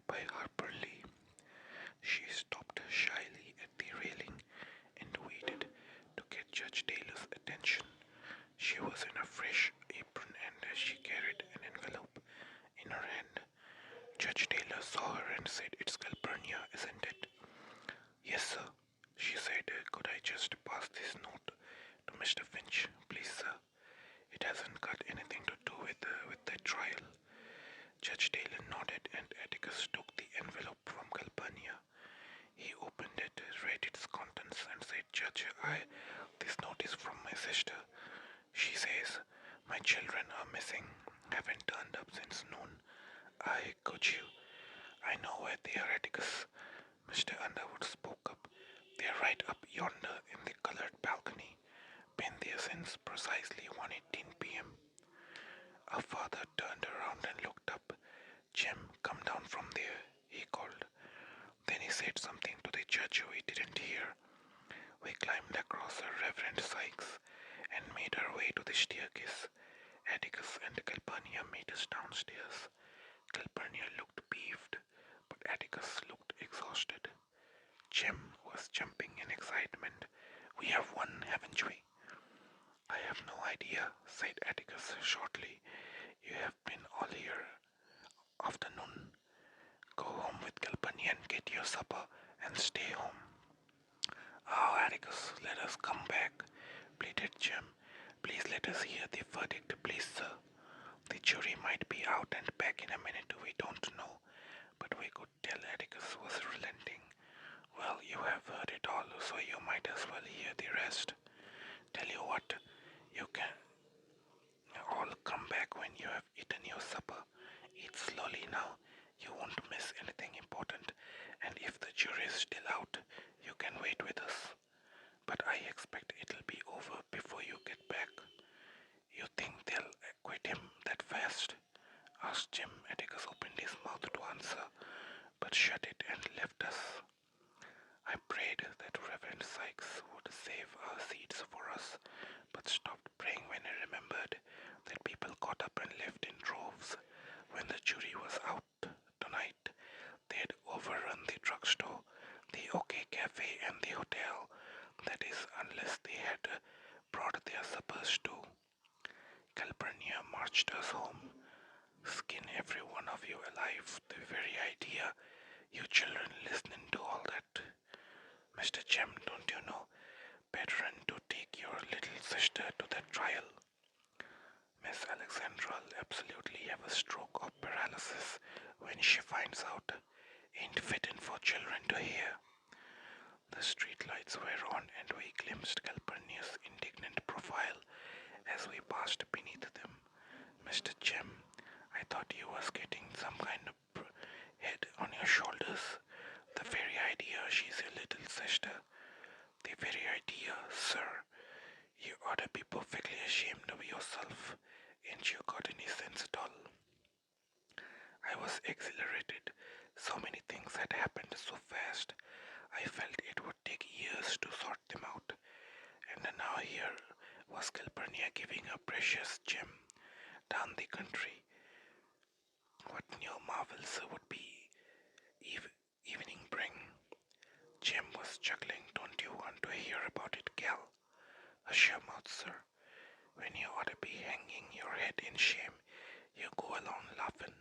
by Harper Lee. She stopped shyly at the railing and waited to get Judge Taylor's attention. She was in a fresh apron and she carried an envelope in her hand. Judge Taylor saw her and said, "It's Calpurnia, isn't it?" "Yes, sir," she said. "Could I just pass this note to Mr. Finch, please, sir? It hasn't got anything to do with the trial." Judge Taylor nodded and Atticus took the envelope from Calpurnia. He opened it, read its contents, and said, "Judge, this note is from my sister. She says, my children are missing, haven't turned up since noon. Could you? I know where they are, Atticus." Mr. Underwood spoke up. "They're right up yonder in the colored balcony. Been there since precisely 1:18 p.m. Our father turned around and looked up. "Jim, come down from there," he called. Then he said something to the judge we didn't hear. We climbed across a Reverend Sykes and made our way to the staircase. Atticus and Calpurnia met us downstairs. Calpurnia looked peeved, but Atticus looked exhausted. Jim was jumping in excitement. "We have won, haven't we?" "I have no idea," said Atticus shortly. "You have been all here afternoon. Go home with Calpurnia and get your supper and stay home." "Oh, Atticus, let us come back," pleaded Jim. "Please let us hear the verdict, please, sir. The jury might be out and back in a minute, we don't know." But we could tell Atticus was relenting. "Well, you have heard it all, so you might as well hear the rest. Tell you what, you can all come back when you have eaten your supper. Eat slowly now. You won't miss anything important, and if the jury is still out, you can wait with us. But I expect it'll be over before you get back." "You think they'll acquit him that fast?" asked Jim. Atticus opened his mouth to answer, but shut it and left us. I prayed that Reverend Sykes would save our seats for us, but stopped praying when I remembered that people got up and left in droves when the jury was out tonight. They'd overrun the drugstore, the OK Cafe, and the hotel. That is, unless they had brought their suppers too. Calpurnia marched us home. "Skin every one of you alive. The very idea. You children listening to all that. Mr. Jem, don't you know? Better to take your little sister to that trial. Miss Alexandra'll absolutely have a stroke of paralysis when she finds out. Ain't fitting for children to hear." The street lights were on and we glimpsed Calpurnia's indignant profile as we passed beneath them. "Mr. Jem, I thought you was getting some kind of head on your shoulders. The very idea she's your little sister. The very idea, sir. You ought to be perfectly ashamed of yourself. Ain't you got any sense at all?" I was exhilarated. So many things had happened so fast. I felt it would take years to sort them out. And now here was Calpurnia giving her precious gem down the country. What new marvels would be evening bring? Jim was chuckling. "Don't you want to hear about it, gal? Hush your mouth, sir. When you ought to be hanging your head in shame, you go along laughing."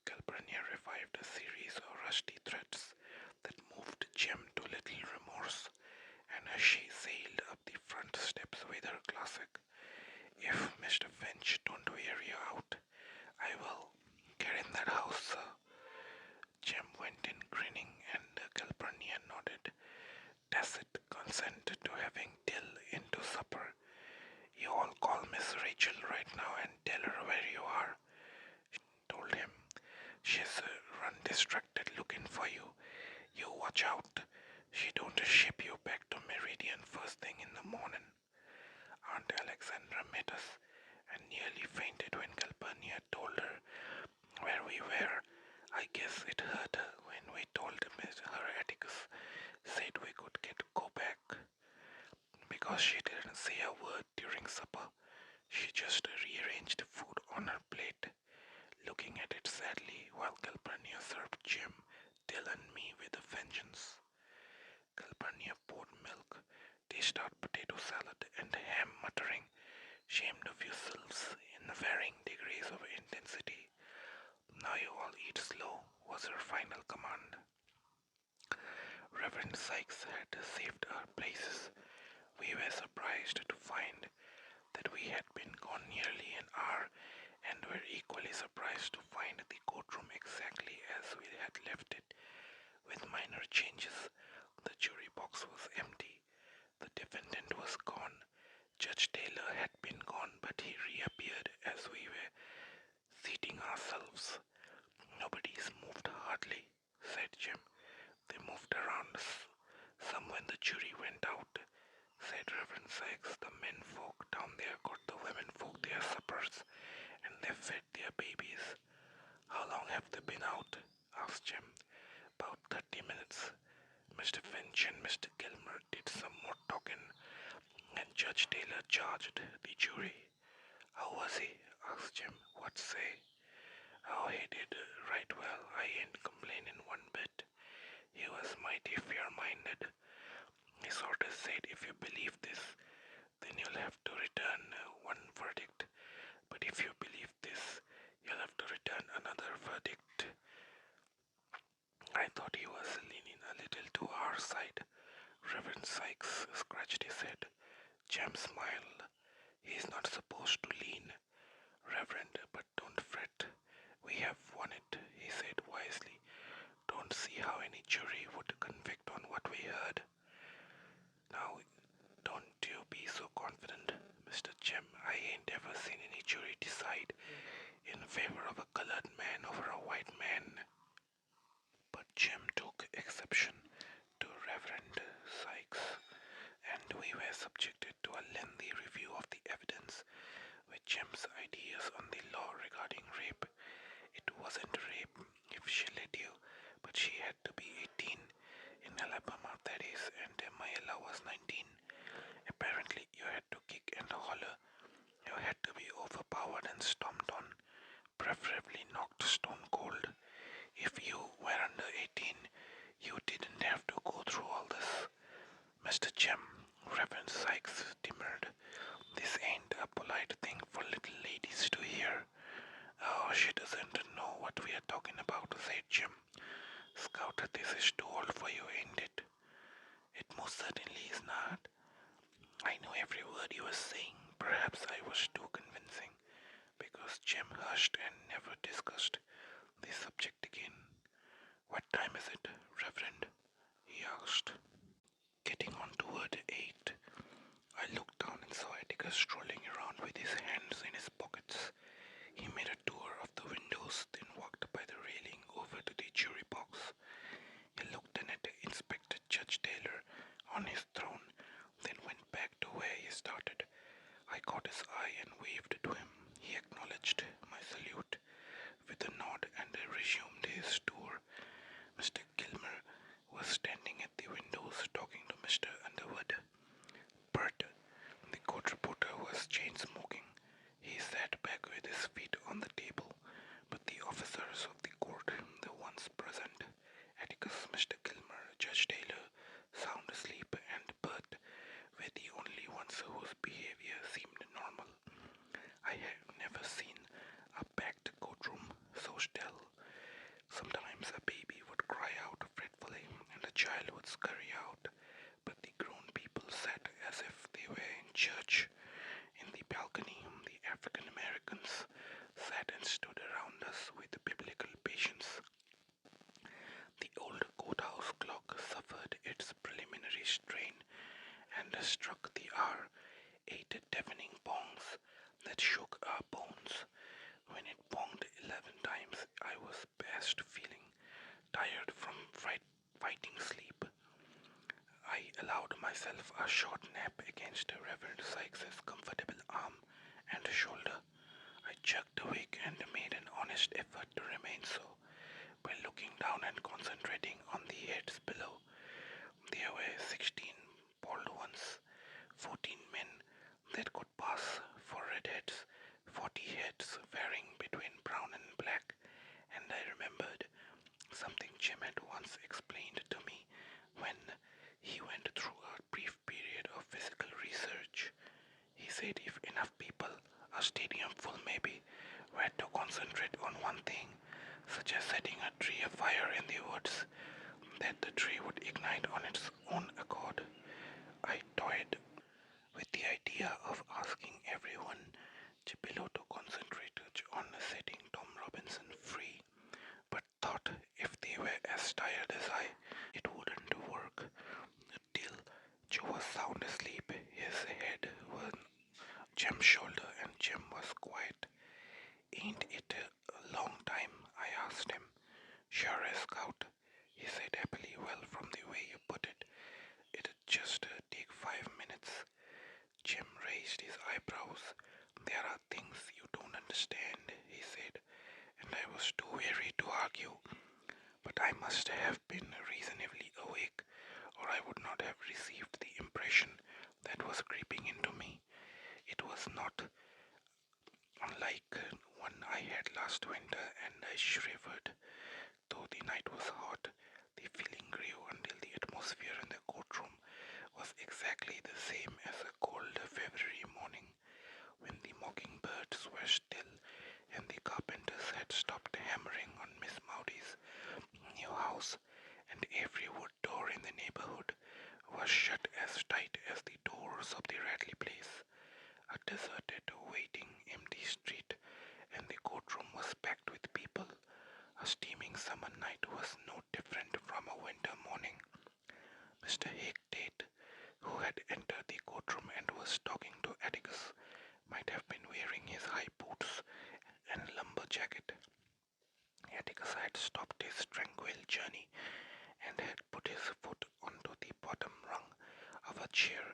Calpurnia revived a series of rusty threats that moved Jim to little remorse, and as she sailed up the front steps with her classic, "If Mr. Finch don't wear you out, I will. Get in that house, sir." Jim went in grinning, and Calpurnia nodded tacit consent to having Dill into supper. "You all call Miss Rachel right now and tell her where you are," she told him. "She's run distracted looking for you. You watch out. She don't ship you back to Meridian first thing in the morning." Aunt Alexandra met us and nearly fainted when Calpurnia told her where we were. I guess it hurt her when we told her Atticus said we could go back. Because she didn't say a word during supper, she just rearranged food on her plate, looked looking at it sadly while Calpurnia served Jim, Dill and me with a vengeance. Calpurnia poured milk, dished out potato salad and ham, muttering, "Shamed of yourselves," in varying degrees of intensity. "Now you all eat slow," was her final command. Reverend Sykes had saved our places. We were surprised to find that we had been gone nearly an hour, and were equally surprised to find the courtroom exactly as we had left it, with minor changes. The jury box was empty. The defendant was gone. Judge Taylor had been gone, but he reappeared as we were seating ourselves. "Nobody's moved hardly," said Jim. "They moved around some when the jury went out," said Reverend Sykes. "The men folk down there got the women folk their suppers, and they fed their babies." "How long have they been out?" asked Jim. "About 30 minutes. Mr. Finch and Mr. Gilmer did some more talking, and Judge Taylor charged the jury." "How was he?" asked Jim. "What say?" "Oh, he did right well. I ain't complaining one bit. He was mighty fair-minded. He sort of said, 'If you believe this, then you'll have to return one verdict. But if you believe this, you'll have to return another verdict.'" I thought he was leaning a little to our side. Reverend Sykes scratched his head. Jim smiled. "He's not supposed to lean, Reverend, but don't fret. We have won it," he said wisely. "Don't see how any jury would convict on what we heard. Now, don't you be so confident, Mr. Jim. I ain't ever seen any jury decide in favor of a colored man over a white man." But Jim took exception to Reverend Sykes, and we were subjected to a lengthy review of the evidence, with Jim's ideas on the law regarding rape. It wasn't rape if she let you, but she had to be 18 in Alabama, that is, and Mayella was 19. Apparently, you had to kick and holler. You had to be overpowered and stomped on, preferably knocked stone cold. If you were under 18, you didn't have to go through all this. "Mr. Jim," Reverend Sykes demurred, "this ain't a polite thing for little ladies to hear." "Oh, she doesn't know what we are talking about," said Jim. "Scout, this is too old for you, ain't it?" "It most certainly is not. I knew every word you were saying. Perhaps I was too convincing." Because Jim hushed and never discussed the subject again. "What time is it, Reverend?" he asked. "Getting on toward 8. I looked down and saw Atticus strolling around with his hands in his pockets. He made a tour of the windows, then walked by the railing over to the jury box. He looked in at Inspector Judge Taylor on his throne, then went back to where he started. I caught his eye and waved to him. He acknowledged my salute with a nod and resumed his tour. Mr. Gilmer was standing at the windows talking to Mr. Underwood. Bert, the court reporter, was chain-smoking. He sat back with his feet on the table, but the officers of the court, the ones present, Atticus, Mr. Gilmer, Judge Taylor, sound asleep, and Bert, were the only ones whose behavior seemed normal. I have never seen a packed courtroom so still. Sometimes a baby would cry out fretfully, and a child would scurry out, but the grown people sat as if they were in church. In the balcony, the African Americans sat and stood around us with biblical patience. The old courthouse clock suffered its preliminary strain and struck the hour, 8 deafening bongs that shook our bones. When it bonged 11 times, I was past feeling tired from fighting sleep. I allowed myself a short nap against Reverend Sykes's comfortable arm and shoulder. I jerked awake and made an honest effort to remain so, by looking down and concentrating on the heads below. There were 16 bald ones, 14 men that could pass for redheads, 40 heads varying between brown and black, such as setting a tree afire in the woods, that the tree would ignite on its own accord. I toyed with the idea of asking everyone below to concentrate on setting Tom Robinson free, but thought if they were as tired as I, it wouldn't work. Till Joe was sound asleep, his head was on Jim's shoulder, and Jim was quiet. Ain't it a long time? I asked him. Sure as scout, he said happily. Well, from the way you put it, it'd just take 5 minutes. Jim raised his eyebrows. There are things you don't understand, he said, and I was too weary to argue. But I must have been reasonably awake, or I would not have received the impression that was creeping into me. It was not unlike one I had last winter, and I shivered. Though the night was hot, the feeling grew until the atmosphere in the courtroom was exactly the same as a cold February morning when the mockingbirds were still and the carpenters had stopped hammering on Miss Mowdy's new house, and every wood door in the neighborhood was shut as tight as the doors of the Radley place. A deserted, waiting, empty street, and the courtroom was packed with people. A steaming summer night was no different from a winter morning. Mr. Hicktate, who had entered the courtroom and was talking to Atticus, might have been wearing his high boots and lumber jacket. Atticus had stopped his tranquil journey and had put his foot onto the bottom rung of a chair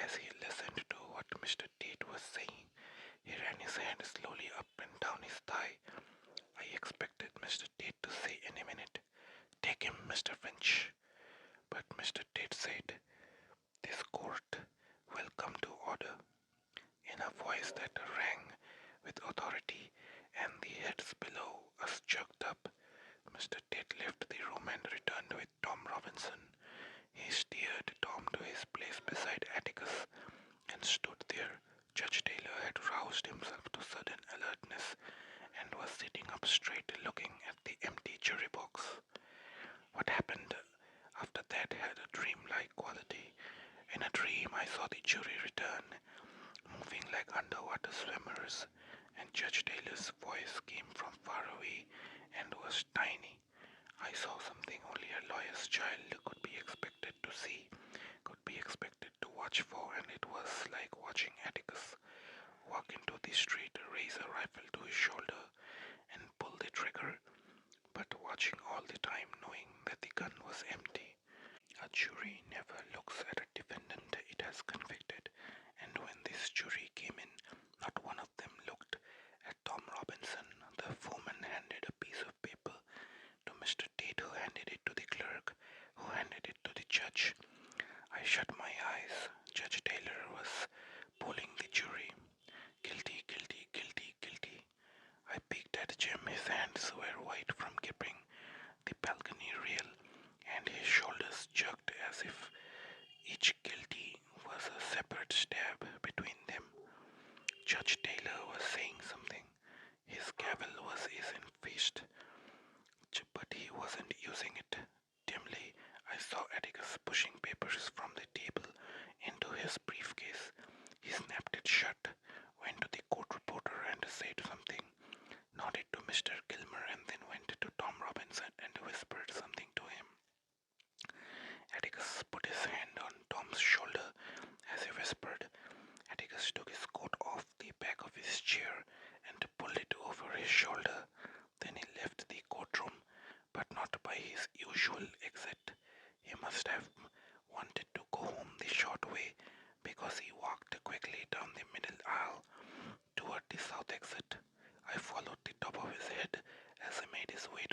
as he listened to what Mr. Tate was saying. He ran his hand slowly up and down his thigh. I expected Mr. Tate to say in a minute, "Take him, Mr. Finch." But Mr. Tate said, "This court will come to order," in a voice that rang with authority, and the heads below us jerked up. Mr. Tate left the room and returned with Tom Robinson. He steered Tom to his place beside Atticus and stood there. Judge Taylor had roused himself to sudden alertness and was sitting up straight looking at the empty jury box. What happened after that had a dreamlike quality. In a dream I saw the jury return, moving like underwater swimmers, and Judge Taylor's voice came from far away and was tiny. I saw something only a lawyer's child could be expected to see, could be expected to watch for, and it was like watching Atticus walk into the street, raise a rifle to his shoulder, and pull the trigger, but watching all the time knowing that the gun was empty. A jury never looks at a defendant it has convicted, and when this jury came in, not one of them looked at Tom Robinson. The foreman handed a piece of paper to Mr. Tate, who handed it to the clerk, who handed it to the judge. I shut my eyes. Judge Taylor was polling the jury. Guilty, guilty, guilty, guilty. I peeked at Jim. His hands were white from gripping the balcony rail, and his shoulders jerked as if each guilty was a separate stab between them. Judge Taylor was saying something. His gavel was his fist, but he wasn't using it. Dimly, I saw Atticus pushing papers from the table into his briefcase. He snapped it shut, went to the court reporter and said something, nodded to Mr. Gilmer, and then went to Tom Robinson and whispered something to him. Atticus put his hand on Tom's shoulder as he whispered. Atticus took his coat off the back of his chair and pulled it over his shoulder. Then he left the courtroom, but not by his usual exit. He must have wanted to go home the short way, because he walked quickly down the middle aisle toward the south exit. I followed the top of his head as he made his way